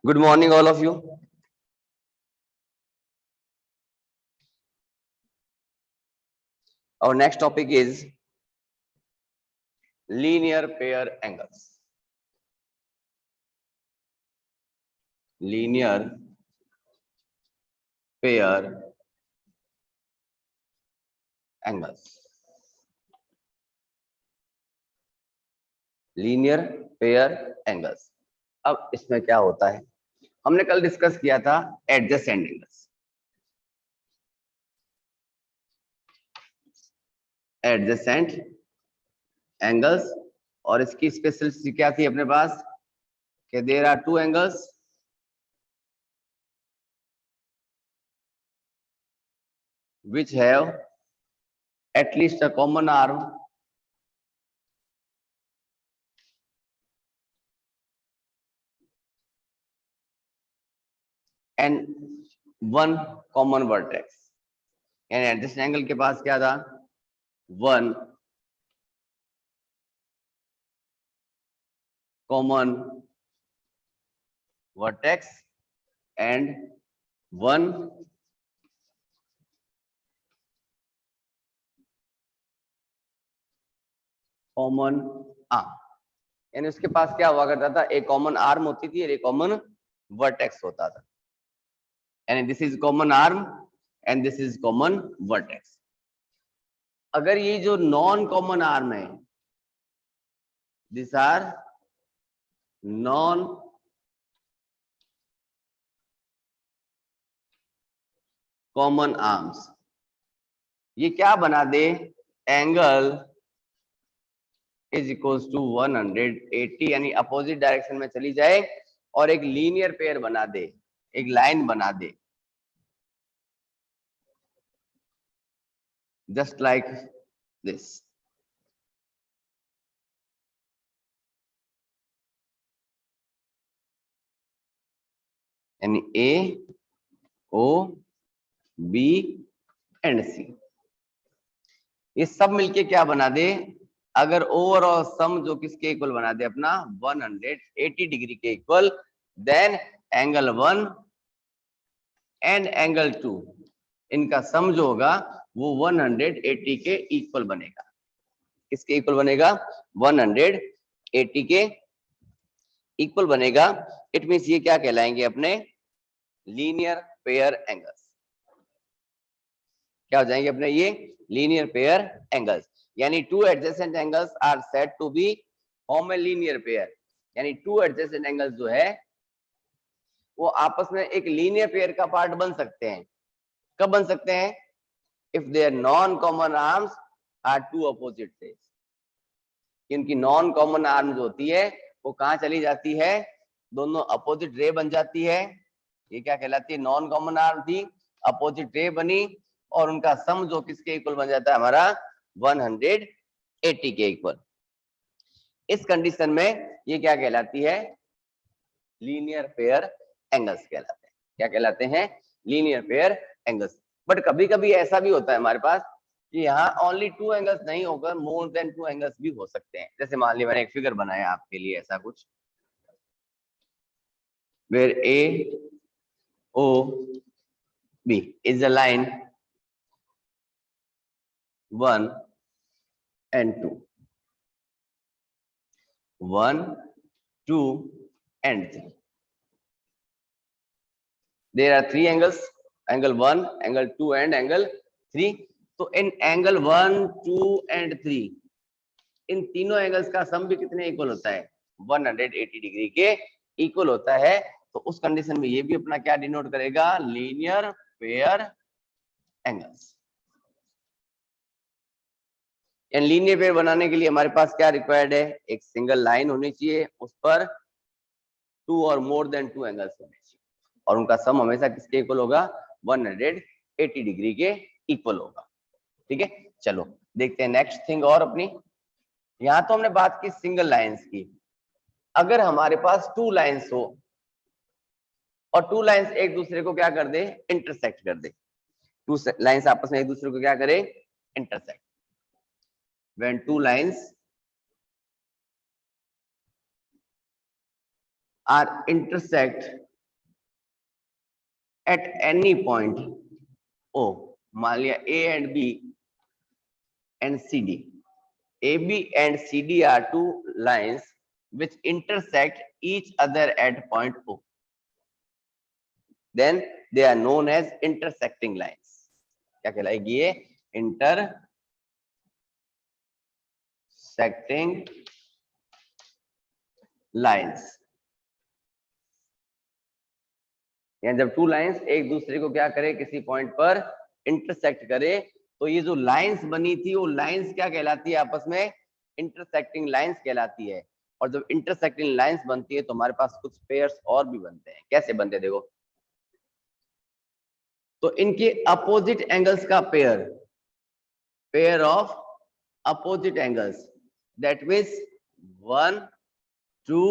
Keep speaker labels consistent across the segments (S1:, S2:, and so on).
S1: Good morning, all of you. Our next topic is linear pair angles. Linear pair angles. Linear pair angles. अब इसमें क्या होता है, हमने कल डिस्कस किया था एडजेसेंट एंगल्स. एडजेसेंट एंगल्स और इसकी स्पेशलिटी क्या थी अपने पास कि there are two angles which have at least a common arm and one common vertex. यानी एडजेसेंट एंगल के पास क्या था, one common vertex and one common arm. यानी उसके पास क्या हुआ करता था, एक कॉमन आर्म होती थी और एक कॉमन वर्टेक्स होता था. यानी this is common arm and this is common vertex. अगर ये जो नॉन कॉमन आर्म है, this are non common arms, ये क्या बना दे, एंगल इज इक्वल्स टू 180, यानी अपोजिट डायरेक्शन में चली जाए और एक लीनियर पेयर बना दे, एक लाइन बना दे, जस्ट लाइक दिस. यानी ए ओ बी एंड सी, ये सब मिलके क्या बना दे, अगर ओवरऑल सम जो किसके इक्वल बना दे अपना 180 डिग्री के equal, then angle 1 and angle 2 इनका सम जो होगा वो 180 के इक्वल बनेगा. किसके इक्वल बनेगा, 180 के इक्वल बनेगा. इट मींस ये क्या कहलाएंगे अपने लीनियर पेयर एंगल्स. क्या हो जाएंगे अपने ये लीनियर पेयर एंगल्स. यानी two adjacent angles are said to be form a linear pair. यानी टू एडजेसेंट एंगल्स जो है वो आपस में एक लीनियर पेयर का पार्ट बन सकते हैं. कब बन सकते हैं, if their non common arms are two opposite face. इनकी नॉन कॉमन आर्म जो होती है वो कहाँ चली जाती है, दोनों अपोजिट रे बन जाती है. ये क्या कहलाती है, नॉन कॉमन आर्म थी, अपोजिट रे बनी और उनका सम जो किसके इक्वल बन जाता है हमारा 180 के इक्वल. इस कंडीशन में ये क्या कहलाती है, लीनियर पेयर एंगल्स कहलाते हैं. क्या कहलाते हैं, लीनियर पेयर एंगल्स. बट कभी कभी ऐसा भी होता है हमारे पास कि यहाँ ओनली टू एंगल्स नहीं होकर मोर देन टू एंगल्स भी हो सकते हैं. जैसे मान लिया मैंने एक फिगर बनाया आपके लिए ऐसा कुछ, where AOB is a line 1 and 2, 1 2 and 3. There are three angles, angle 1, angle 2 and angle 3. तो इन एंगल 1 2 and 3 इन तीनों एंगल्स का सम भी कितने इक्वल होता है, 180 डिग्री के इक्वल होता है. तो उस कंडीशन में ये भी अपना क्या डिनोट करेगा, लीनियर पेयर एंगल्स. यानी लीनियर पेयर बनाने के लिए हमारे पास क्या रिक्वायर्ड है, एक सिंगल लाइन होनी चाहिए, उस पर टू और मोर देन टू एंगल्स होने चाहिए और उनका सम हमेशा किसके इक्वल होगा, 180 डिग्री के इक्वल होगा. ठीक है, चलो देखते हैं नेक्स्ट थिंग. और अपनी यहाँ तो हमने बात की सिंगल लाइंस की. अगर हमारे पास टू लाइंस हो और टू लाइंस एक दूसरे को क्या कर दे, इंटरसेक्ट कर दे. टू लाइंस आपस में एक दूसरे को क्या करे, intersect. when two lines are intersect at any point O, मान लिया A and B and CD. AB and CD are two lines which intersect each other at point O. Then they are known as intersecting lines. क्या कहलाएगी ये? Intersecting lines. यानी जब two lines एक दूसरे को क्या करे, किसी पॉइंट पर इंटरसेक्ट करे, तो ये जो लाइंस बनी थी वो लाइंस क्या कहलाती है आपस में? इंटरसेक्टिंग लाइंस कहलाती है। और जब इंटरसेक्टिंग लाइंस बनती है तो हमारे पास कुछ पेयर्स और भी बनते हैं। कैसे बनते हैं देखो, तो इनके अपोजिट एंगल्स का pair of opposite angles, that means 1 2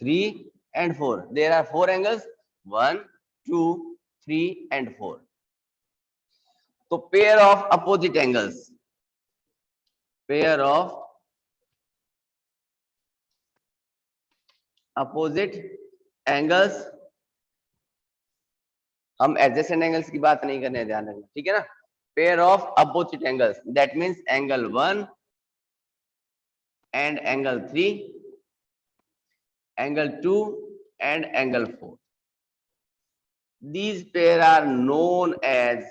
S1: 3 and 4. There are 4 angles, 1 2 3 and 4. तो pair of opposite angles, pair of opposite angles, हम एडजेसेंट एंगल्स की बात नहीं करने, ध्यान रखना, ठीक है ना। Pair of opposite angles, that means angle 1 and angle 3, angle 2 and angle 4. These pair are known as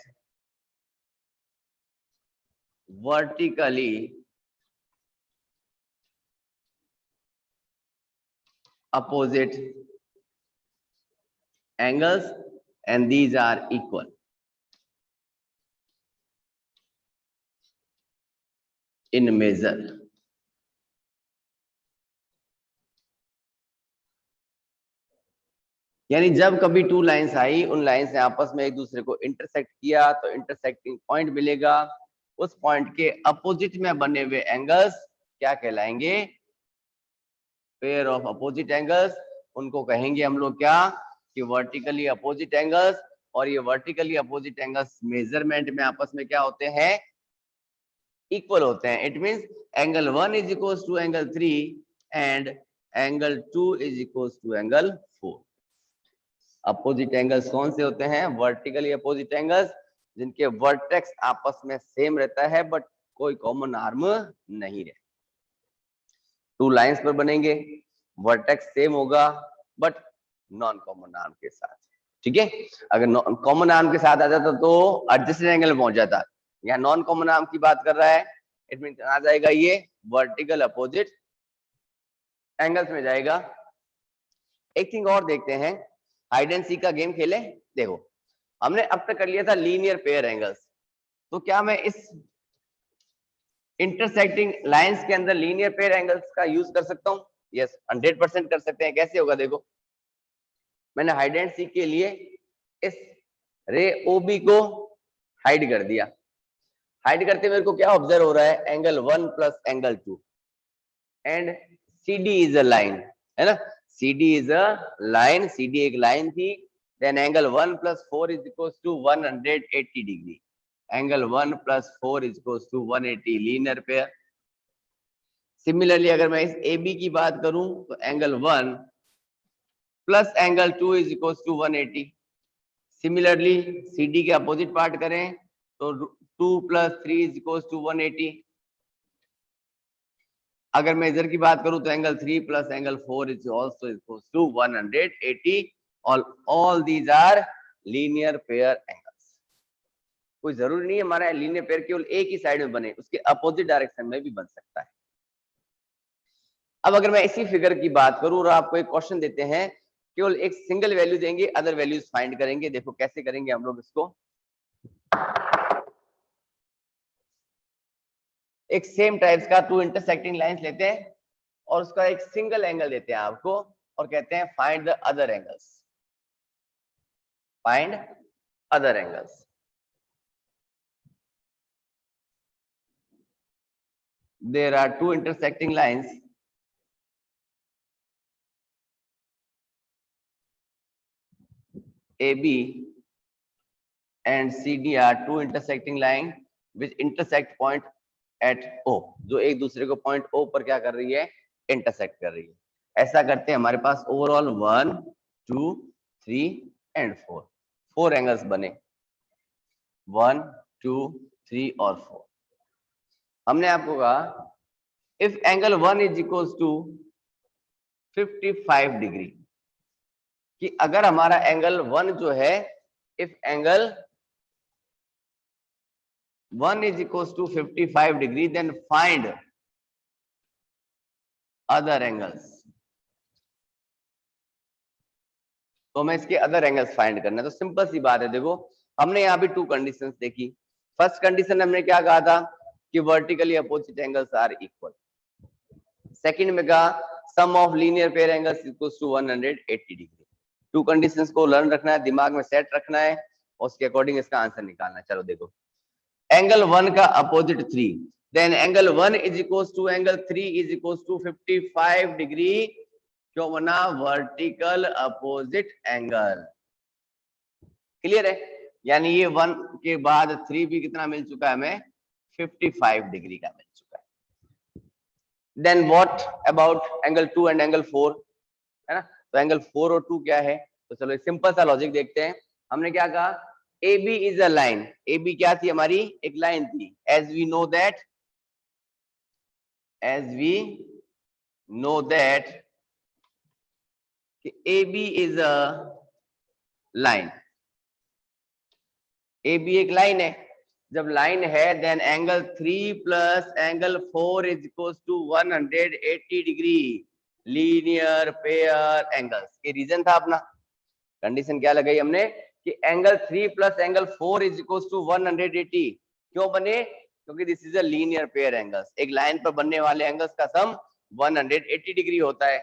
S1: vertically opposite angles and these are equal in measure. यानी जब कभी टू लाइंस आई, उन लाइंस ने आपस में एक दूसरे को इंटरसेक्ट किया तो इंटरसेक्टिंग पॉइंट मिलेगा। उस पॉइंट के अपोजिट में बने हुए एंगल्स क्या कहलाएंगे? Pair of opposite angles. उनको कहेंगे हम लोग क्या? कि वर्टिकली अपोजिट एंगल्स। और ये वर्टिकली अपोजिट एंगल्स मेजरमेंट में आपस में क्या होते हैं? इक्वल होते हैं। It means angle 1 is equal to angle 3 and angle 2 is equal to angle 4। Opposite angles कौन से होते हैं? वर्टिकली अपोजिट एंगल्स, जिनके वर्टेक्स आपस में सेम रहता है बट कोई कॉमन आर्म नहीं रहता। टू लाइंस पर बनेंगे, वर्टेक्स सेम होगा बट नॉन कॉमन आर्म के साथ, ठीक है। अगर कॉमन आर्म के साथ आ जाता तो एडजेसेंट एंगल में पहुंच जाता। यहाँ नॉन कॉमन आर्म की बात कर रहा है, इट मीन आ जाएगा ये वर्टिकल अपोजिट एंगल्स में जाएगा। एक थिंग और देखते हैं, हाइड एंड सीक का गेम खेले। देखो हमने अब तक कर लिया था लीनियर पेयर एंगल्स, तो क्या मैं इस इंटरसेक्टिंग लाइंस के अंदर लीनियर पेयर एंगल्स का यूज कर सकता हूँ? यस, 100% कर सकते हैं। कैसे होगा देखो, मैंने हाइड एंड सीक के लिए इस रे OB को हाइड कर दिया। हाइड करते मेरे को क्या ऑब्जर्व हो रहा है? Angle 1 plus angle 2 and CD is a line, है ना। CD is a line, CD एक लाइन थी। Then angle 1 plus 4 is equal to 180 degree. Angle 1 plus 4 is equal to 180 linear pair. Similarly अगर मैं इस AB की बात करूं तो angle 1 plus angle 2 is equal to 180। Similarly CD के अपोजिट पार्ट करें तो 2 प्लस 3 इज इक्वल टू 180। अगर मैं इधर की बात करूं तो angle 3 plus angle 4 is also equal to 180। All these are linear pair angles. कोई जरूरी नहीं है हमारा लीनियर पेयर केवल एक ही साइड में बने, उसके अपोजिट डायरेक्शन में भी बन सकता है। अब अगर मैं इसी फिगर की बात करूं और आपको एक क्वेश्चन देते हैं, केवल एक सिंगल वैल्यू देंगे, अदर वैल्यूज फाइंड करेंगे। देखो कैसे करेंगे हम लोग इसको। एक सेम टाइप्स का टू इंटरसेक्टिंग लाइंस लेते हैं और उसका एक सिंगल एंगल देते हैं आपको और कहते हैं find the other angles. Find other angles. There are two intersecting lines AB and CD are two intersecting line which intersect point at O, जो एक दूसरे को पॉइंट O पर क्या कर रही है? इंटरसेक्ट कर रही है। ऐसा करते हैं हमारे पास ओवरऑल 1 2 3 and 4 4 एंगल्स बने, 1 2 3 और 4। हमने आपको कहा if angle 1 is equal to 55 degree, कि अगर हमारा एंगल 1 जो है, if angle 1 is equals to 55 degree, then find other angles। तो हमें इसके अदर एंगल्स फाइंड करना है। तो सिंपल सी बात है, देखो हमने यहाँ पे 2 कंडीशंस देखी। फर्स्ट कंडीशन हमने क्या कहा था कि vertically opposite angles are equal. Second में कहा sum of linear pair angles equals to 180 डिग्री। 2 कंडीशंस को लर्न रखना है, दिमाग में सेट रखना है और उसके अकॉर्डिंग इसका आंसर निकालना है। चलो देखो, एंगल 1 का opposite 3, then angle 1 is equals to angle 3 is equals to 55 degree. क्यों बना? Vertical opposite angle. क्लियर है? यानी ये 1 के बाद 3 भी कितना मिल चुका है हमें? 55 डिग्री का मिल चुका है। Then what about angle 2 and angle 4, है ना? तो एंगल 4 और 2 क्या है? तो चलो एक सिंपल सा लॉजिक देखते हैं। हमने क्या कहा? AB is a line। AB क्या थी हमारी? एक लाइन थी। As we know that कि AB is a line। AB एक लाइन है। जब लाइन है then angle 3 plus angle 4 is equals to 180 degree, linear pair angles. ये रीजन था अपना। कंडीशन क्या लगाई हमने कि angle 3 plus angle 4 is equals to 180। क्यों बने? क्योंकि this is a linear pair angles. एक लाइन पर बनने वाले एंगल्स का सम 180 डिग्री होता है।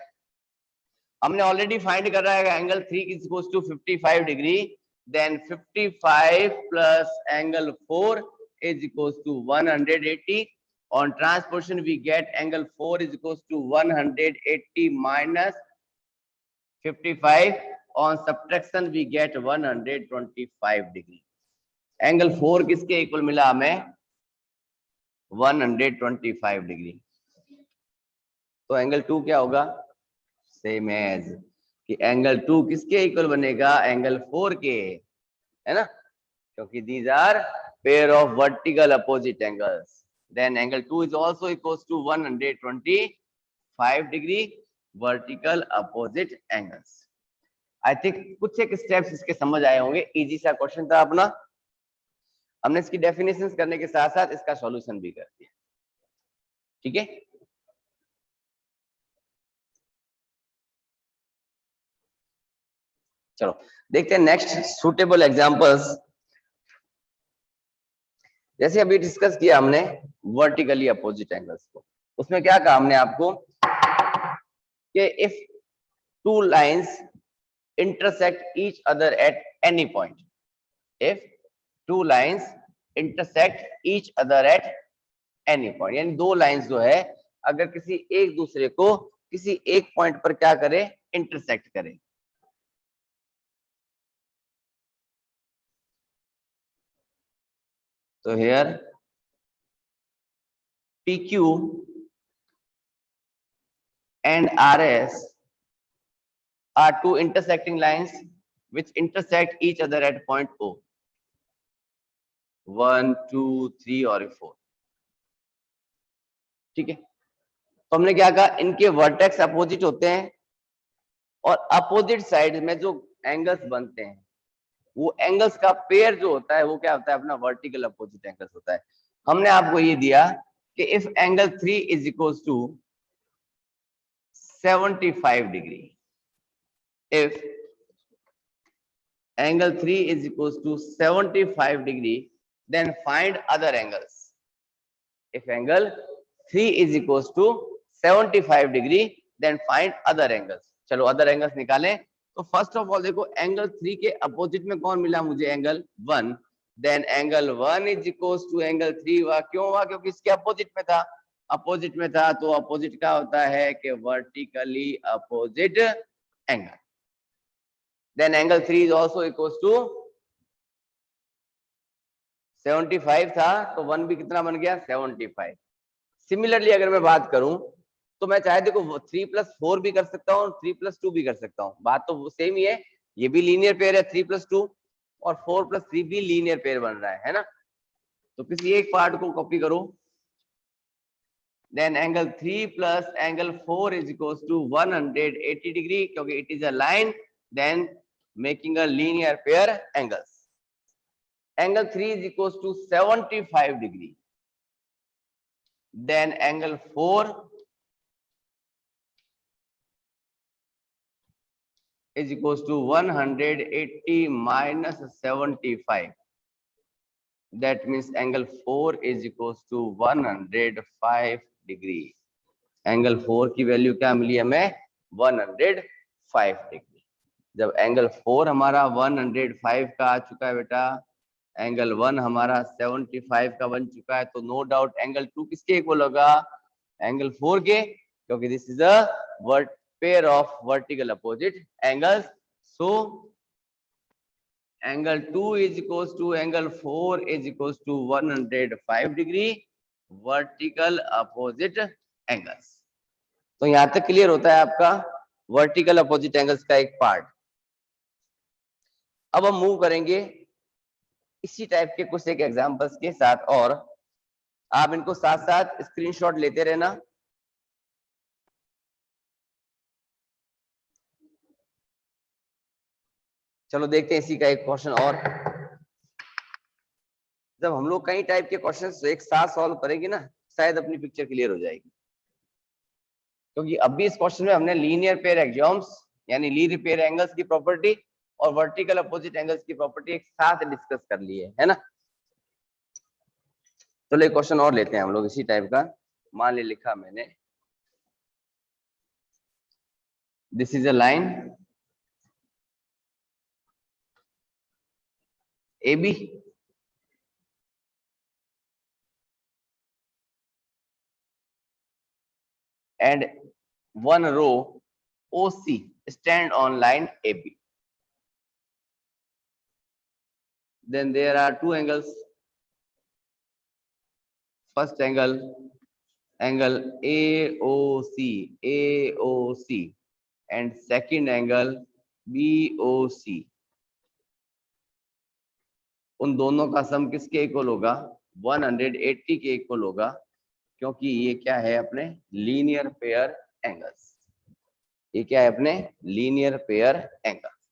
S1: हमने ऑलरेडी फाइंड कर रहा है angle 3 is equals to 55 degree, then 55 plus angle 4 is equals to 180। On transposition we get angle 4 is equals to 180 minus 55। On subtraction we get 125 degree. Angle 4 किसके equal मिला हमें? 125 degree. तो एंगल 2 क्या होगा? Same as कि angle 2 किसके equal बनेगा? Angle 4 के, है ना? क्योंकि these are pair of vertical opposite angles। Then angle 2 is also equals to 125 degree vertical opposite angles। I think कुछ एक स्टेप्स इसके समझ आए होंगे। इजी सा क्वेश्चन था अपना। हमने इसकी डेफिनेशंस करने के साथ साथ इसका सॉल्यूशन भी कर दिया। ठीक है, चलो देखते हैं नेक्स्ट सूटेबल एग्जांपल्स। जैसे अभी डिस्कस किया हमने वर्टिकली अपोजिट एंगल्स को, उसमें क्या कहा हमने आपको कि if 2 lines intersect each other at any point, if 2 lines intersect each other at any point, यानी 2 लाइंस जो है अगर किसी एक दूसरे को किसी एक पॉइंट पर क्या करे? इंटरसेक्ट करे। तो here PQ and RS are 2 intersecting lines which intersect each other at point O, 1 2 3 और 4। ठीक है, तो हमने क्या कहा? इनके वर्टेक्स अपोजिट होते हैं और अपोजिट साइड में जो एंगल्स बनते हैं वो एंगल्स का पेयर जो होता है वो क्या होता है? अपना वर्टिकल अपोजिट एंगल्स होता है। हमने आपको ये दिया कि if angle 3 is equals to 75 degree, if angle 3 is equals to 75 degree, then find other angles। if angle 3 is equals to 75 degree, then find other angles। चलो अदर एंगल्स निकालें। तो फर्स्ट ऑफ ऑल देखो angle 3 के opposite में कौन मिला मुझे? Angle 1। Then angle 1 is equals to angle 3 हुआ। क्यों हुआ? क्योंकि इसके अपोजिट में था। अपोजिट में था तो अपोजिट क्या होता है कि vertically opposite angle. then angle 3 is also equals to 75 था तो 1 भी कितना बन गया? 75। सिमिलरली अगर मैं बात करूं तो मैं चाहे देखो 3 प्लस 4 भी कर सकता हूँ और 3 प्लस 2 भी कर सकता हूँ। बात तो सेम ही है, ये भी लीनियर पेयर है 3 प्लस 2। और 4 + 3 भी लीनियर पेयर बन रहा है ना। तो किसी एक पार्ट को कॉपी करो, then angle 3 plus angle 4 is equals to 180 degree, क्योंकि it is a line, then making a linear pair angles. Angle 3 is equals to 75 degree, then angle 4 is equals to 180 minus 75. That means angle 4 is equals to 105 degree. Angle 4 की value क्या मिली हमें? 105 degree. जब angle 4 हमारा 105 का आ चुका है बेटा, angle 1 हमारा 75 का बन चुका है, तो नो डाउट एंगल 2 किसके इक्वल होगा? एंगल 4 के, क्योंकि this is a pair of vertical opposite angles. So angle 2 is equals to angle 4 is equals to 105 degree vertical opposite angles. तो यहां तक क्लियर होता है आपका वर्टिकल अपोजिट एंगल्स का एक पार्ट। अब हम मूव करेंगे इसी टाइप के कुछ एक एग्जांपल्स के साथ, और आप इनको साथ साथ स्क्रीनशॉट लेते रहना। चलो देखते हैं इसी का एक क्वेश्चन और। जब हम लोग कई टाइप के क्वेश्चंस एक साथ सॉल्व करेंगे ना, शायद अपनी पिक्चर क्लियर हो जाएगी। क्योंकि अभी इस क्वेश्चन में हमने लीनियर पेयर एक्सियोम्स यानी लीनियर पेयर एंगल्स की प्रॉपर्टी और वर्टिकल अपोजिट एंगल्स की प्रॉपर्टी एक साथ डिस्कस कर ली है ना। चलो एक क्वेश्चन और लेते हैं हम लोग इसी टाइप का। मान ले लिखा मैंने, this is a line AB and one row OC stand on line AB. Then there are two angles. First angle, angle AOC, and second angle BOC. उन दोनों का सम किसके इक्वल होगा? 180 के इक्वल होगा, क्योंकि ये क्या है अपने लीनियर पेयर एंगल्स। ये क्या है अपने लीनियर पेयर एंगल्स।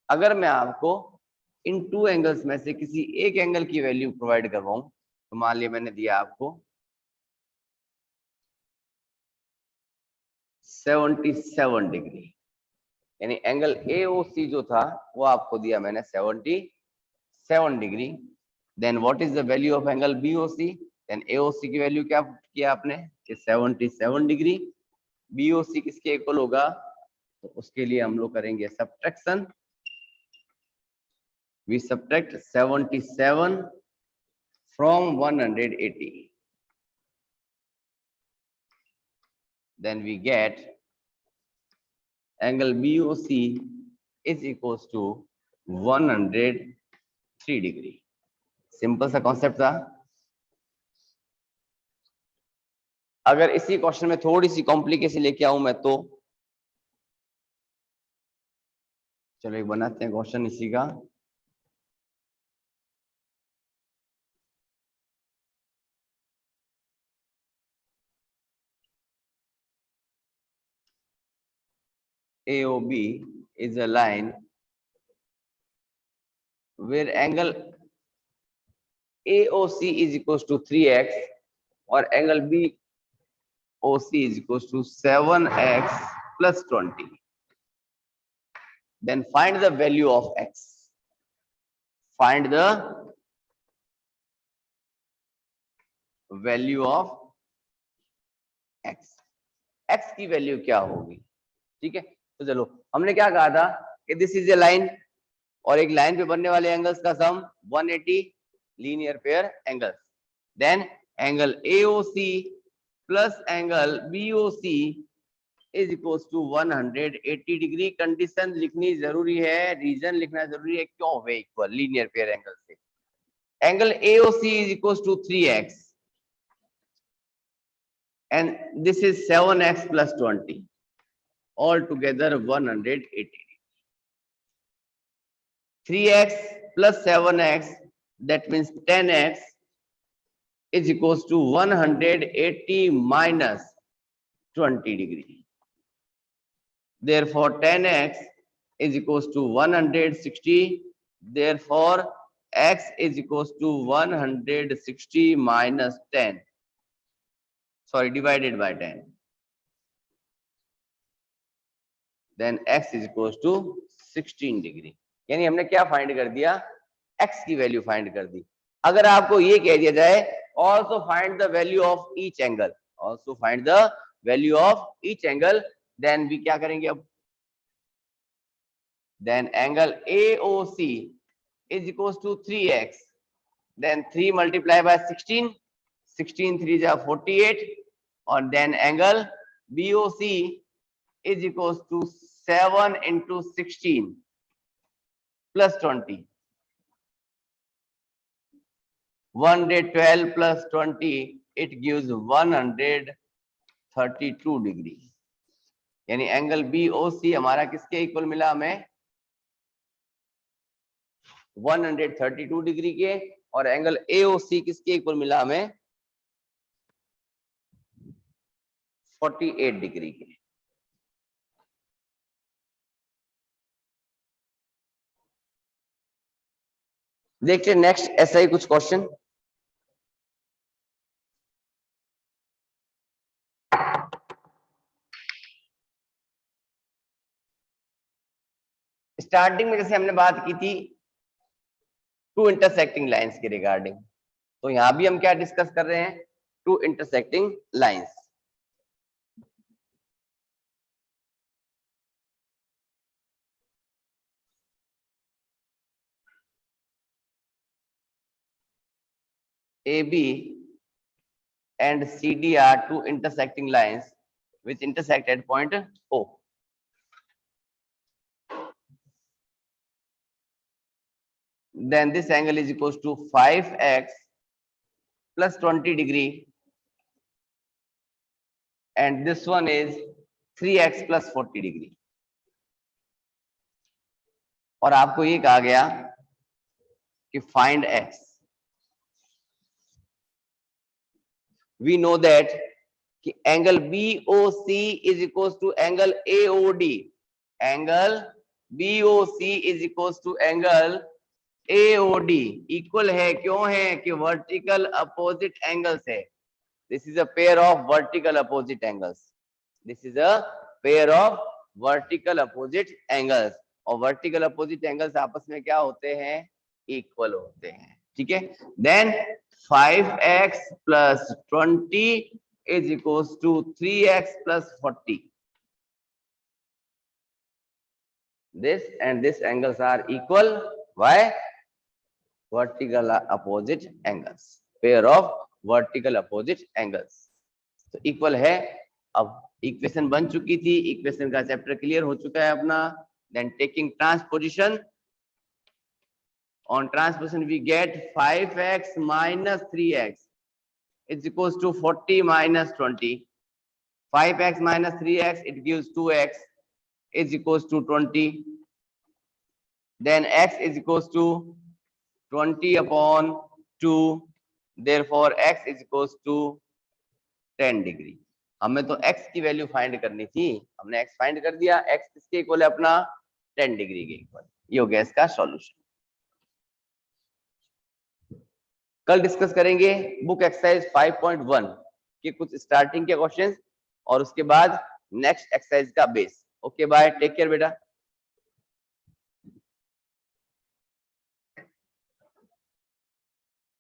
S1: अगर मैं आपको इन टू एंगल्स में से किसी एक एंगल की वैल्यू प्रोवाइड करवाऊं, तो मान लिया मैंने दिया आपको 77 डिग्री, यानी एंगल AOC जो था वो आपको दिया मैंने 77 degree. Then what is the value of angle BOC? Then AOC की वैल्यू क्या किया आपने? 77 डिग्री। BOC किसके इक्वल होगा? तो उसके लिए हम लोग करेंगे subtraction. We subtract 77 from 180. Then we get angle BOC is equals to 103 degree. Simple सा कॉन्सेप्ट था। अगर इसी क्वेश्चन में थोड़ी सी कॉम्प्लिकेशन लेके आऊं मैं, तो चलो एक बनाते हैं क्वेश्चन इसी का। AOB is a line where angle AOC is equals to 3x और angle BOC is equals to 7x plus 20. Then find the value of x. Find the value of x. x की value क्या होगी? ठीक है, तो चलो हमने क्या कहा था कि दिस इज ए लाइन, और एक लाइन पे बनने वाले एंगल्स का sum 180 linear pair angles. Then angle AOC plus angle BOC is equals to 180 degree. Condition लिखनी जरूरी है, रीजन लिखना जरूरी है, क्यों है इक्वल लीनियर पेयर एंगल से। Angle AOC is equals to 3x and this is 7x plus 20, all together 180 degree. 3x plus 7x, that means 10x is equals to 180 minus 20 degree. Therefore 10x is equals to 160. Therefore x is equals to 160 minus 10, sorry, divided by 10. Then x is equals to 16 degree. यानी हमने क्या find कर दिया, x की value find कर दी. अगर आपको ये कह दिया जाए also find the value of each angle, also find the value of each angle, then we क्या करेंगे अब, then angle AOC is equals to 3x, then 3 multiply by 16, 16 3 is 48, और then angle BOC is equals to 7 into 16 plus 20. 112 plus 20, it gives 132 degree. यानी angle BOC हमारा किसके equal मिला हमें, 132 degree के, और एंगल AOC किसके इक्वल मिला हमें, 48 डिग्री के. देखते हैं नेक्स्ट ऐसा ही कुछ क्वेश्चन. स्टार्टिंग में जैसे हमने बात की थी टू इंटरसेक्टिंग लाइंस के रिगार्डिंग, तो यहां भी हम क्या डिस्कस कर रहे हैं, two intersecting lines. AB and CD are two intersecting lines which intersect at point O. Then this angle is equals to 5x plus 20 degree, and this one is 3x plus 40 degree. और आपको ये कहा गया कि find x. We know that कि angle BOC is equals to angle AOD. Angle BOC is equals to angle AOD equal है, क्यों है कि वर्टिकल अपोजिट एंगल्स है. This is a pair of vertical opposite angles. This is a pair of vertical opposite angles, और vertical opposite angles आपस में क्या होते हैं, इक्वल होते हैं. ठीक है. Then 5x plus 20 is equals to 3x plus 40. This and this angles are equal. Why? Vertical opposite angles, pair of vertical opposite angles. तो इक्वल है. अब इक्वेशन बन चुकी थी, इक्वेशन का चैप्टर क्लियर हो चुका है अपना. Then taking transposition, on transposition we get 5x minus 3x is equals to 40 minus 20. 5x minus 3x, it gives 2x is equals to 20. Then x is equals to 20 upon 2. Therefore x is equals to 10 degree. हमें तो x की value find करनी थी, हमने x find कर दिया. x किसके equal है अपना, 10 डिग्री के इक्वल. ये हो गया इसका सॉल्यूशन. कल डिस्कस करेंगे बुक एक्सरसाइज 5.1 के कुछ स्टार्टिंग के क्वेश्चंस, और उसके बाद नेक्स्ट एक्सरसाइज का base. Okay bye, take care बेटा.